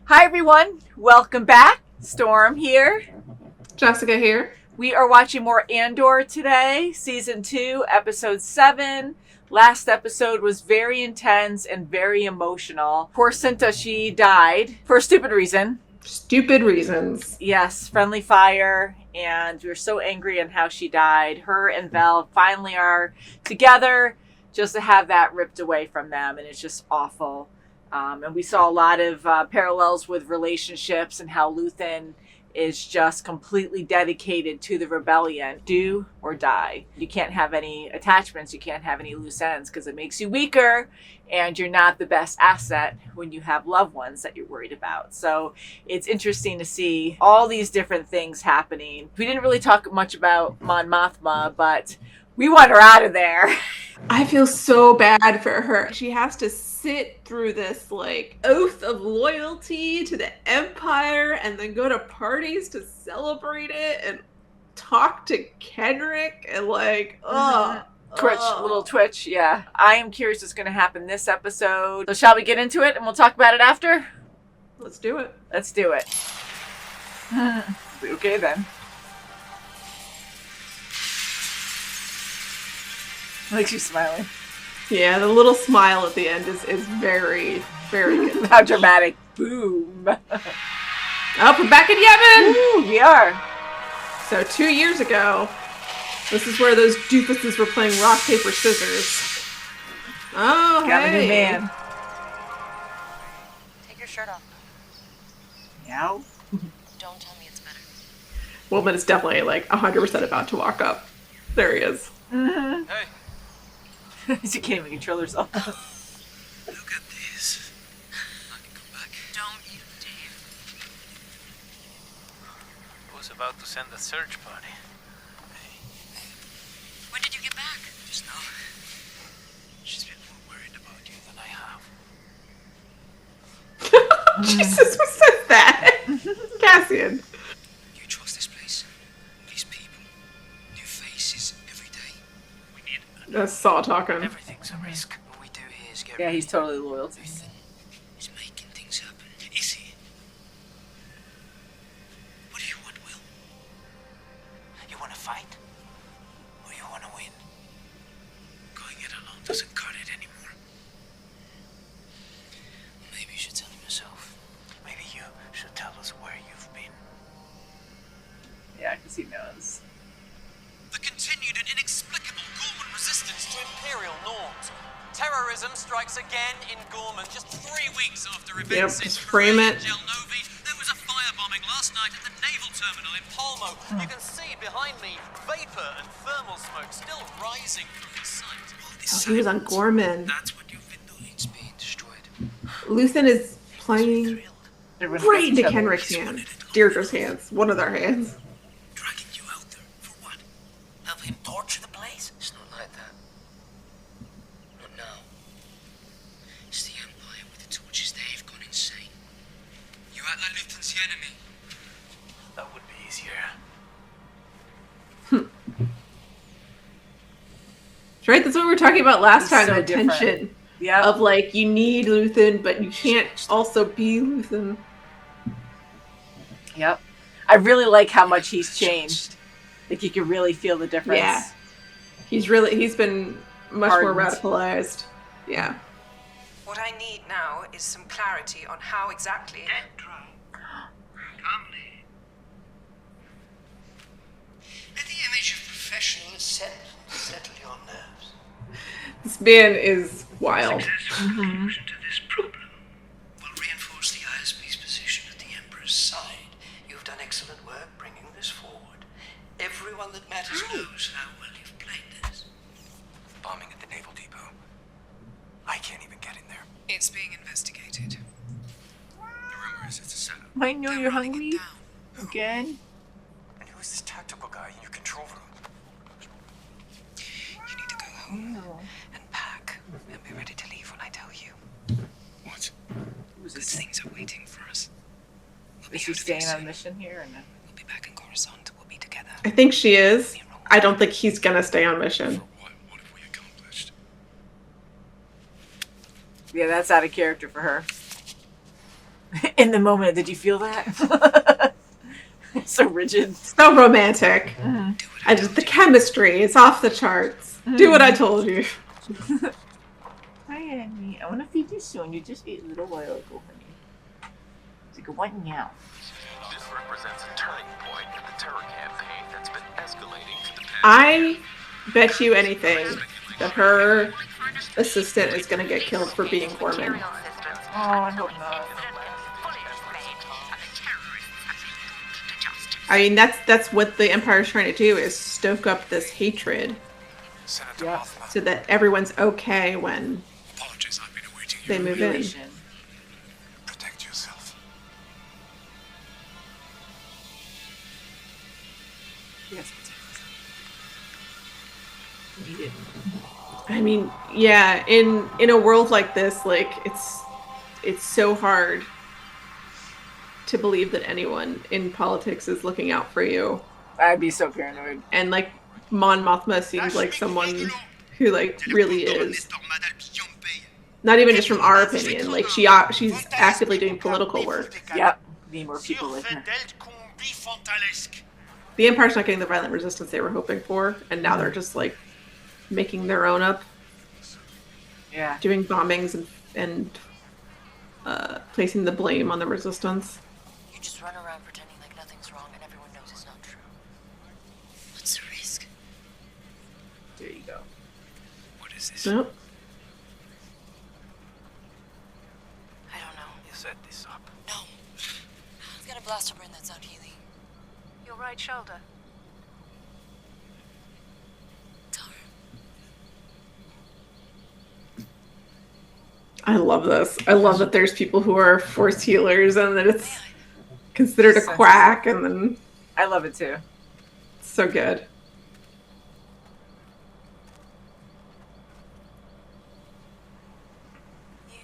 Hi everyone, welcome back. Storm here. Jessica here. We are watching more Andor today, Season 2, Episode 7. Last episode was very intense and very emotional. Poor Cinta, she died for a stupid reason. Stupid reasons. Yes, friendly fire, and we were so angry on how she died. Her and Vel finally are together, just to have that ripped away from them, and it's just awful. And we saw a lot of parallels with relationships and how Luthen is just completely dedicated to the rebellion. Do or die. You can't have any attachments. You can't have any loose ends because it makes you weaker and you're not the best asset when you have loved ones that you're worried about. So it's interesting to see all these different things happening. We didn't really talk much about Mon Mothma, but we want her out of there. I feel so bad for her. She has to sit through this oath of loyalty to the Empire and then go to parties to celebrate it and talk to Kendrick and Little twitch, yeah. I am curious what's going to happen this episode. So shall we get into it and we'll talk about it after? Let's do it. Let's do it. Okay then. Makes you smiling. Yeah, the little smile at the end is very, very good. How dramatic. Boom. Oh, we're back in Yavin! Woo, we are. So 2 years ago, this is where those doofuses were playing rock, paper, scissors. Oh, Got hey. a new man. Take your shirt off. Meow. Don't tell me it's better. Woman is definitely 100% about to walk up. There he is. Mm-hmm. Hey. She can't even control herself. Look at this. I can come back. Don't you dare. Who's about to send a search party? When did you get back? Just now. She's been more worried about you than I have. Jesus, who said that? Cassian. You trust this place? These people? New faces every day? We need That's Saw talking. everything's a risk. All we do here is get Yeah, he's totally loyal to me. Luthen is making things happen. Is he? What do you want, Will? You want to fight? Or you want to win? Going it alone doesn't cut it anymore. Maybe you should tell him yourself. Maybe you should tell us where you've been. Yeah, because he knows. The continued and inexplicable Gorman resistance to Imperial norms. Terrorism strikes again in Gorman just 3 weeks after events in just frame it. Jelnovi. There was a firebombing last night at the naval terminal in Palmo. You can see behind me vapor and thermal smoke still rising from the site. He was on Gorman. That's what you've been doing. It's being destroyed. Luthen is playing Everyone right gets into each other. Kenrick's hands. Deirdre's hands. One of their hands. Dragging you out there. For what? Have him torture the place? It's not like that. Not now. It's the Empire with the torches. They've gone insane. You act like Luthen's the enemy. That would be easier. Right? That's what we were talking about last It's time. so The different. tension Yeah. of you need Luthen, but you can't also be Luthen. Yep. I really like how much he's changed. Like you can really feel the difference. Yeah. He's been much more Hardened. radicalized. Yeah. What I need now is some clarity on how exactly. Calmly. Let the image of professional settle your nerves. This man is wild. Successful solution to this problem will reinforce the ISB's position at the Emperor's side. You've done excellent work bringing this forward. Everyone that matters knows how well you've played this. Bombing at the naval depot. I can't even get in there. It's being investigated. The rumor is it's a setup. I know They're you're running hungry it down. again. And who's this tactical guy in your control room? You need to go home and pack and be ready to leave when I tell you. What? Who's Good this? things are waiting for us. We'll be Is she out of staying here on soon. mission here or no? We'll be back in Coruscant. We'll be together. I think she is. I don't think he's gonna stay on mission. What have we accomplished? Yeah, that's out of character for her. In the moment, did you feel that? So rigid. So romantic. Mm-hmm. And just the chemistry is off the charts. Do what I told you. Hi, Annie. I want to feed you soon. You just ate a little while ago, honey. It's like, what now? This represents a turning point in the terror campaign that's been escalating to the past. I bet you anything that her assistant is going to get killed for being Foreman. Imperial systems. Oh, I hope not. Fully explained, and the terrorists have been put to justice. I mean, that's what the Empire's trying to do, is stoke up this hatred Senator Yeah. Mothma. so that everyone's okay when Apologies, I've been awaiting they you. move in. Relation. Protect yourself. Yes. Need it. I mean, yeah, in a world like this, like it's so hard to believe that anyone in politics is looking out for you. I'd be so paranoid. And like Mon Mothma seems like someone who like really is. Not even just from our opinion, like she's actively doing political work. Yep. Need more people like her. The Empire's not getting the violent resistance they were hoping for, and now they're just like making their own up, Yeah. doing bombings and placing the blame on the resistance. You just run around pretending like nothing's wrong and everyone knows it's not true. What's the risk? There you go. What is this? Nope. I don't know. You set this up. No. I've got a blaster burn that's not healing. Your right shoulder. Darn. I love this. I love that there's people who are force healers and that it's considered a quack, and then I love it too. it's so good. You.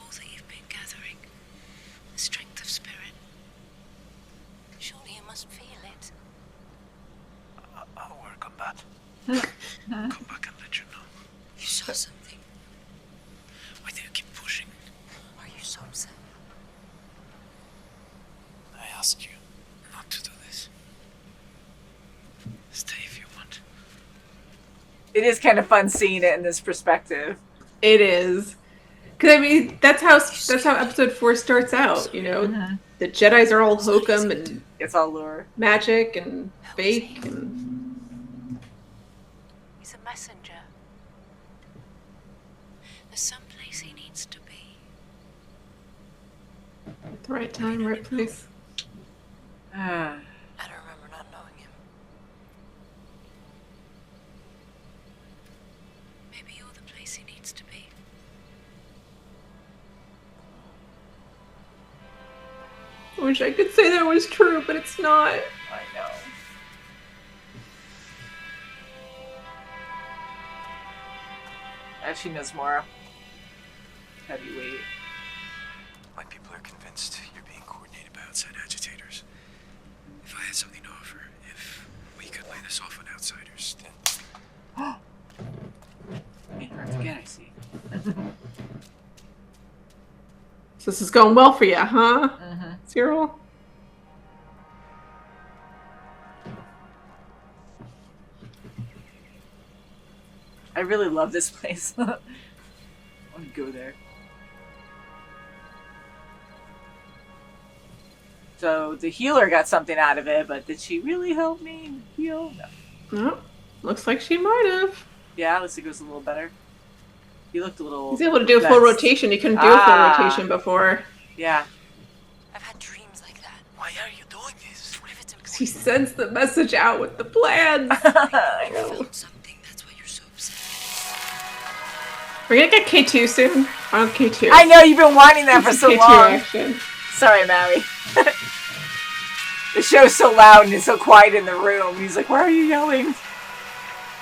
All that you've been gathering. The strength of spirit. Surely you must feel it. I'll work on that. Come back and let you know. You saw something. Why do you keep pushing? Are you so upset? I asked you not to do this. Stay if you want. It is kind of fun seeing it in this perspective. It is. Because, I mean, that's how episode 4 starts out, you know? The Jedis are all hokum and It's all lure. magic and fake and... He's a messenger. There's some place he needs to be. At the right time, right place. Ah. I don't remember not knowing him. Maybe you're the place he needs to be. I wish I could say that was true, but it's not. I know. Actually, knows more. Heavyweight. My people are convinced you're being coordinated by outside agitators. If I had something to offer, if we could lay this off on outsiders, then Ain't hard to get, I see. So this is going well for you, huh? Mm-hmm. Cyril? I really love this place. I want to go there. So the healer got something out of it, but did she really help me heal? No. No. Looks like she might have. Yeah, looks like it was a little better. He looked a little. He's able to do a full less- rotation. He couldn't do a full Ah. rotation before. Yeah. I've had dreams like that. why are you doing this? What if it's important? He sends the message out with the plans. I You know. found something, that's why you're so upset. We're gonna get K2 soon. I want K2. I know you've been wanting that for so K2 long. action. Sorry, Maui. The show's so loud and it's so quiet in the room. He's like, "Why are you yelling?"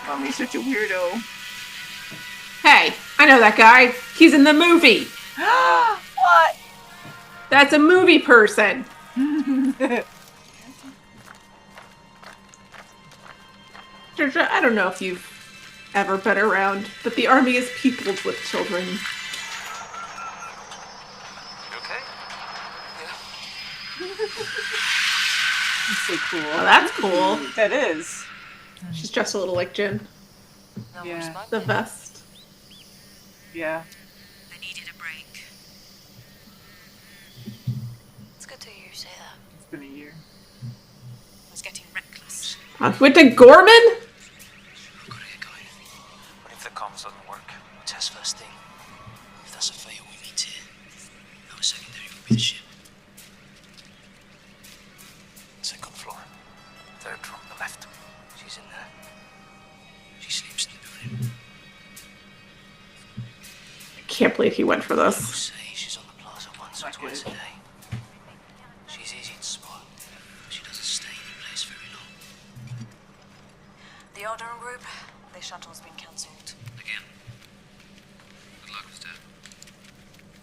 Mommy's such a weirdo. Hey, I know that guy. He's in the movie. What? That's a movie person. Georgia, I don't know if you've ever been around, but the army is peopled with children. okay? Yeah. It's so cool. Oh, that's cool. That is. She's dressed a little like Jin. No Yeah. more smoke? The vest. Yeah. I needed a break. It's good to hear you say that. It's been a year. I was getting reckless. Went to Gorman? I've got to get going. What if the comms doesn't work? Test first thing. If that's a fail, we meet here. Our secondary will be the ship. Second floor. Third from the left. She's in there. She sleeps in the building. I can't believe he went for People this. say she's on the plaza once or Not twice a good. day. She's easy to spot. She doesn't stay in the place very long. The Andor group, their shuttle's been cancelled. Again. Good luck with that.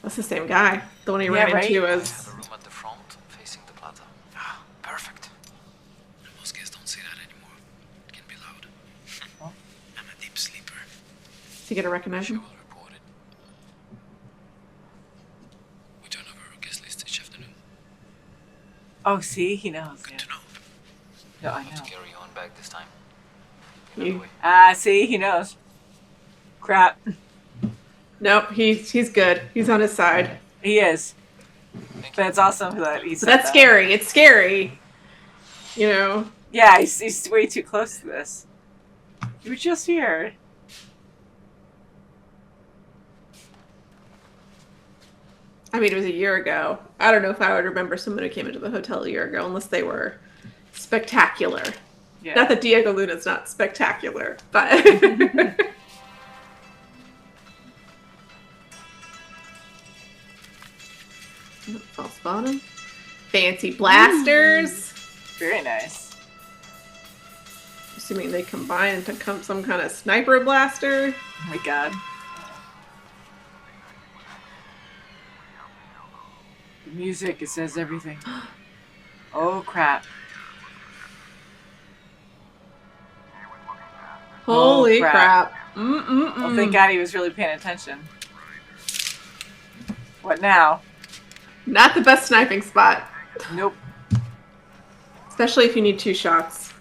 That's the same guy. The one he Yeah, ran right? into I is... have a room at the front facing the plaza. Ah, perfect. Most guests don't say that anymore. It can be loud. I'm a deep sleeper. Is he gonna recognize She him? will report it. We turn over our guest list each afternoon. Oh, see, he knows. Good Yeah. to know. No, I Not to know. carry you on back this time. You- See, he knows. Crap. Nope, he's good. He's on his side. He is. But it's awesome that he But said that's that. scary. It's scary. You know? Yeah, he's way too close to this. You were just here. I mean, it was a year ago. I don't know if I would remember someone who came into the hotel a year ago unless they were spectacular. Yeah. Not that Diego Luna's not spectacular, but... False bottom. Fancy blasters. Very nice. Assuming they combine to come some kind of sniper blaster. Oh my god. The music, it says everything. Oh crap. Holy crap. crap. Mm-mm-mm. Oh, thank God he was really paying attention. What now? Not the best sniping spot. Nope. Especially if you need 2 shots.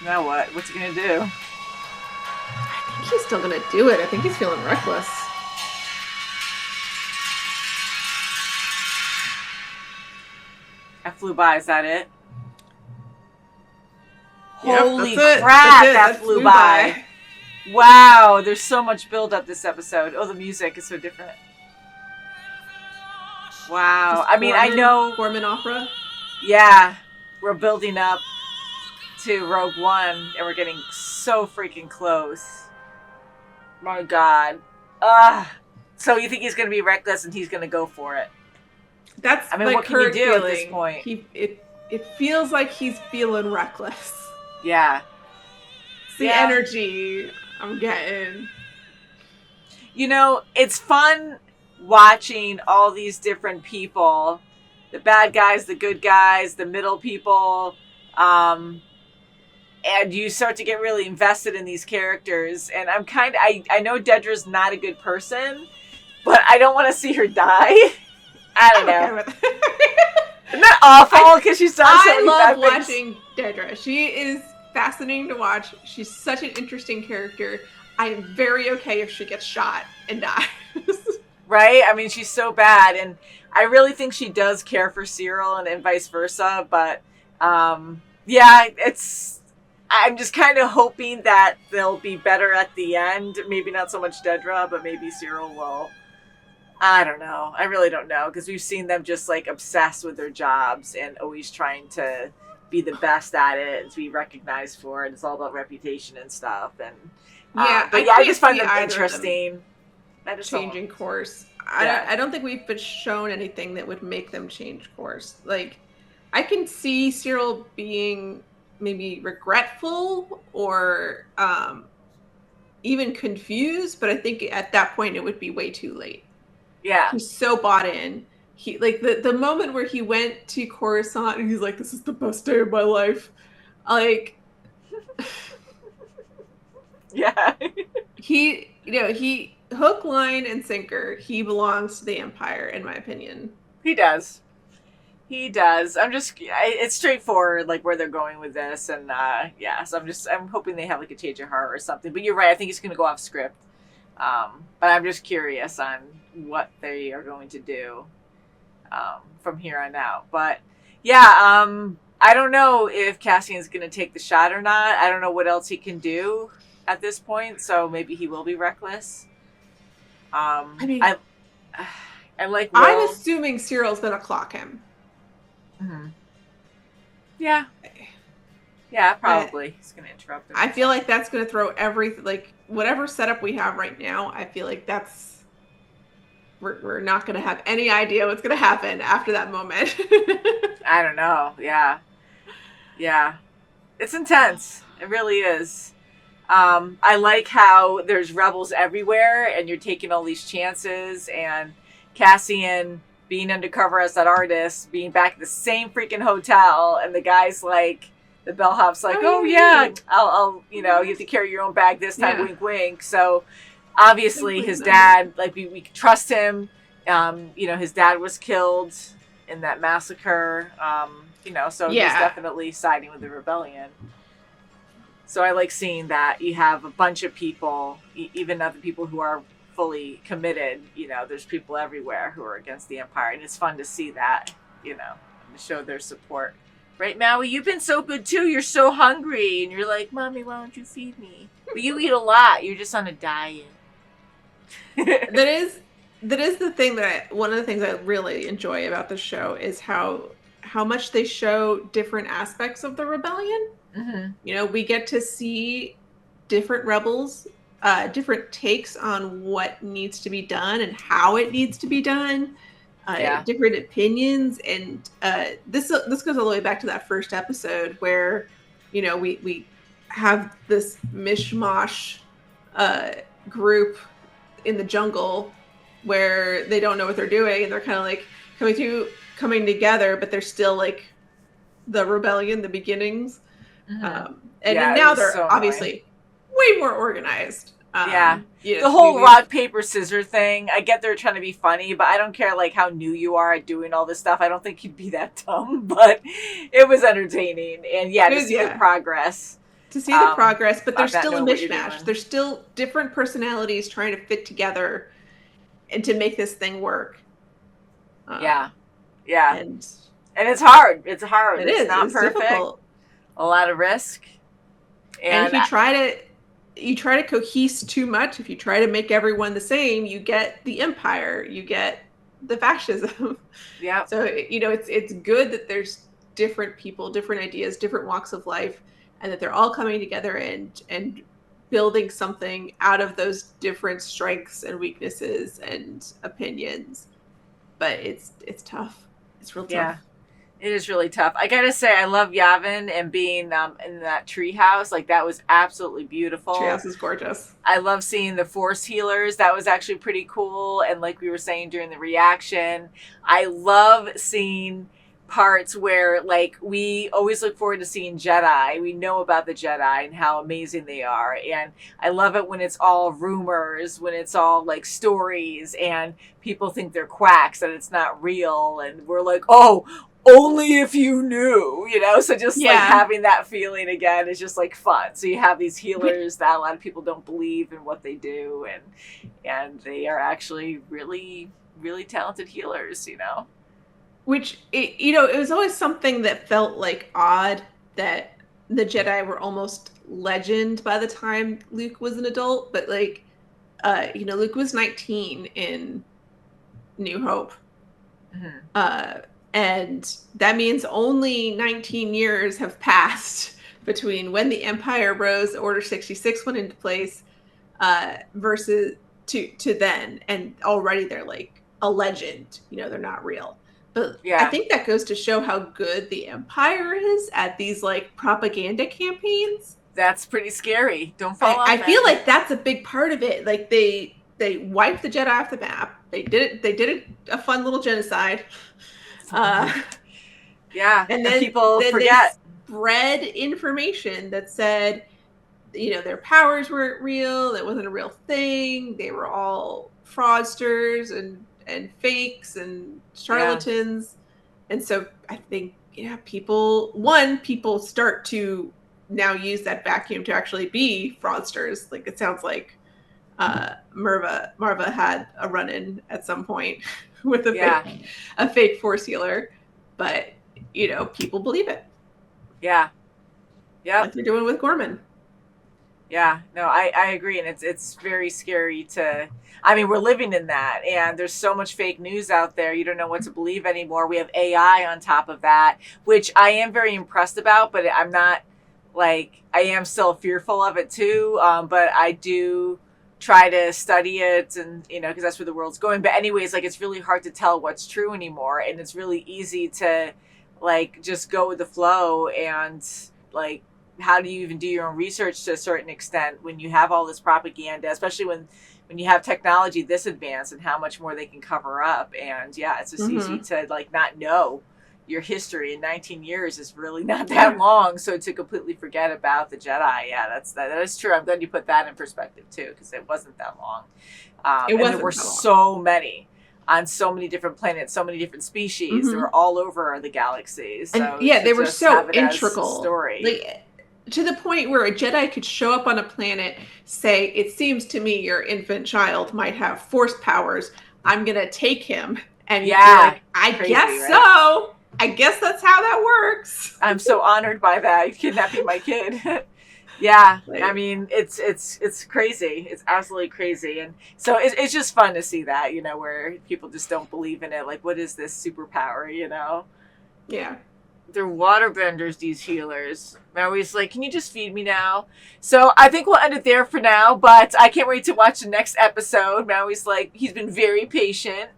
Now what? What's he gonna do? I think he's still gonna do it. I think he's feeling reckless. I flew by, is that it? Yep, Holy that's it. crap, That's it. that That flew flew by. Wow, there's so much build up this episode. Oh, the music is so different. Wow. Just I mean, I know, Gorman opera. yeah, we're building up to Rogue One, and we're getting so freaking close. My God. So you think he's going to be reckless and he's going to go for it? That's I mean, my what can you current do at feeling. this point? It feels like he's feeling reckless. Yeah. It's the Yeah. energy I'm getting. You know, it's fun watching all these different people, the bad guys, the good guys, the middle people, and you start to get really invested in these characters. And I'm I know Dedra's not a good person, but I don't want to see her die. I don't know. Okay with it. Isn't that awful? Because she's done so I many love bad things. watching Dedra. She is fascinating to watch. She's such an interesting character. I am very okay if she gets shot and dies. Right? I mean, she's so bad. And I really think she does care for Cyril and vice versa. But, yeah, I'm just kind of hoping that they'll be better at the end. Maybe not so much Dedra, but maybe Cyril will. I don't know. I really don't know. Because we've seen them just, like, obsessed with their jobs and always trying to be the best at it and to be recognized for it. It's all about reputation and stuff. And Yeah, but I yeah, I can't just find see them either of them interesting. I just don't- changing course. Yeah. I don't think we've been shown anything that would make them change course. Like, I can see Cyril being maybe regretful or even confused, but I think at that point it would be way too late. Yeah. He's so bought in he like the moment where he went to Coruscant and he's like, this is the best day of my life. Like, Yeah. he hook, line, and sinker. He belongs to the Empire, in my opinion. He does. He does. It's straightforward, like where they're going with this, and so I'm hoping they have like a change of heart or something. But you're right. I think it's going to go off script. But I'm just curious on what they are going to do from here on out. But yeah, I don't know if Cassian's going to take the shot or not. I don't know what else he can do at this point. So maybe he will be reckless. I like. Will. I'm assuming Cyril's going to clock him. Mm-hmm. Yeah. Yeah, probably. He's going to interrupt him. I feel like that's going to throw everything, like, whatever setup we have right now, I feel like we're not going to have any idea what's going to happen after that moment. I don't know. Yeah. Yeah. It's intense. It really is. I like how there's rebels everywhere and you're taking all these chances, and Cassian being undercover as that artist, being back at the same freaking hotel, and the guy's like, the bellhop's like, I'll you have to carry your own bag this time, wink, wink. So obviously his dad, like we trust him. His dad was killed in that massacre. So he's definitely siding with the rebellion. So I like seeing that you have a bunch of people, even other people who are fully committed. There's people everywhere who are against the Empire, and it's fun to see that, and to show their support. Right, Maui? You've been so good too. You're so hungry, and you're like, Mommy, why don't you feed me? But you eat a lot. You're just on a diet. That is the thing one of the things I really enjoy about the show is how much they show different aspects of the rebellion. Mm-hmm. We get to see different rebels, different takes on what needs to be done and how it needs to be done. Different opinions, and this goes all the way back to that first episode where we have this mishmash group in the jungle where they don't know what they're doing, and they're kind of like coming together, but they're still like the rebellion, the beginnings. Mm-hmm. Now they're so obviously way more organized. The whole rock, paper, scissors thing. I get they're trying to be funny, but I don't care like how new you are at doing all this stuff. I don't think you'd be that dumb, but it was entertaining. And to see the progress. To see the progress, but there's still a mishmash. There's still different personalities trying to fit together and to make this thing work. And it's hard. It's hard. It's not perfect. Difficult. A lot of risk. And if you try to cohese too much, if you try to make everyone the same, you get the Empire, you get the fascism. Yeah. So, it's good that there's different people, different ideas, different walks of life, and that they're all coming together and building something out of those different strengths and weaknesses and opinions. But it's tough. It's real tough. Yeah. It is really tough. I gotta say, I love Yavin and being in that treehouse. Like, that was absolutely beautiful. Treehouse is gorgeous. I love seeing the Force healers. That was actually pretty cool. And like we were saying during the reaction, I love seeing parts where, like, we always look forward to seeing Jedi. We know about the Jedi and how amazing they are. And I love it when it's all rumors, when it's all, like, stories, and people think they're quacks, and it's not real. And we're like, oh, only if you knew, so just like having that feeling again is just like fun. So you have these healers that a lot of people don't believe in what they do, and they are actually really, really talented healers, Which it was always something that felt like odd that the Jedi were almost legend by the time Luke was an adult, but like Luke was 19 in New Hope. Mm-hmm. And that means only 19 years have passed between when the Empire rose, Order 66 went into place, versus to then. And already they're like a legend. They're not real. But I think that goes to show how good the Empire is at these like propaganda campaigns. That's pretty scary. Don't fall off. I feel like that's a big part of it. Like they wiped the Jedi off the map. They did a fun little genocide. Yeah, And then people then forget. they spread information that said, their powers weren't real. It wasn't a real thing. They were all fraudsters and fakes and charlatans. And so I think, people start to now use that vacuum to actually be fraudsters. Like it sounds like Marva had a run-in at some point with a fake force healer, but people believe it. Yeah. Yeah. Like they're doing with Gorman. Yeah, no, I agree. And it's very scary we're living in that, and there's so much fake news out there. You don't know what to believe anymore. We have AI on top of that, which I am very impressed about, but I'm not I am still fearful of it too. But I do try to study it, and, because that's where the world's going. But anyways, it's really hard to tell what's true anymore. And it's really easy to just go with the flow. And how do you even do your own research to a certain extent when you have all this propaganda, especially when you have technology this advanced, and how much more they can cover up. And it's just easy to not know your history. In 19 years is really not that long. So to completely forget about the Jedi. Yeah, that is true. I'm glad you put that in perspective too, because it wasn't that long. And there were so many on so many different planets, so many different species. They were all over the galaxy. So and they were so integral. Story. To the point where a Jedi could show up on a planet, say, "It seems to me your infant child might have force powers. I'm going to take him." And you're like, I guess so. I guess that's how that works. I'm so honored by that. You're kidnapping my kid. Yeah. It's crazy. It's absolutely crazy. And so it's just fun to see that, where people just don't believe in it. What is this superpower, Yeah. They're waterbenders, these healers. Marie's like, can you just feed me now? So I think we'll end it there for now, but I can't wait to watch the next episode. Marie's like, he's been very patient.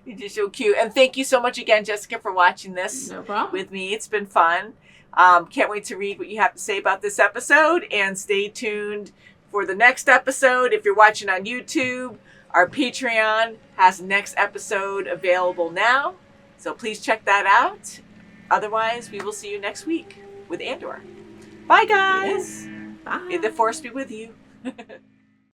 He's just so cute. And thank you so much again, Jessica, for watching this with me. It's been fun. Can't wait to read what you have to say about this episode, and stay tuned for the next episode. If you're watching on YouTube, our Patreon has the next episode available now. So please check that out. Otherwise, we will see you next week with Andor. Bye, guys. Bye. May the Force be with you.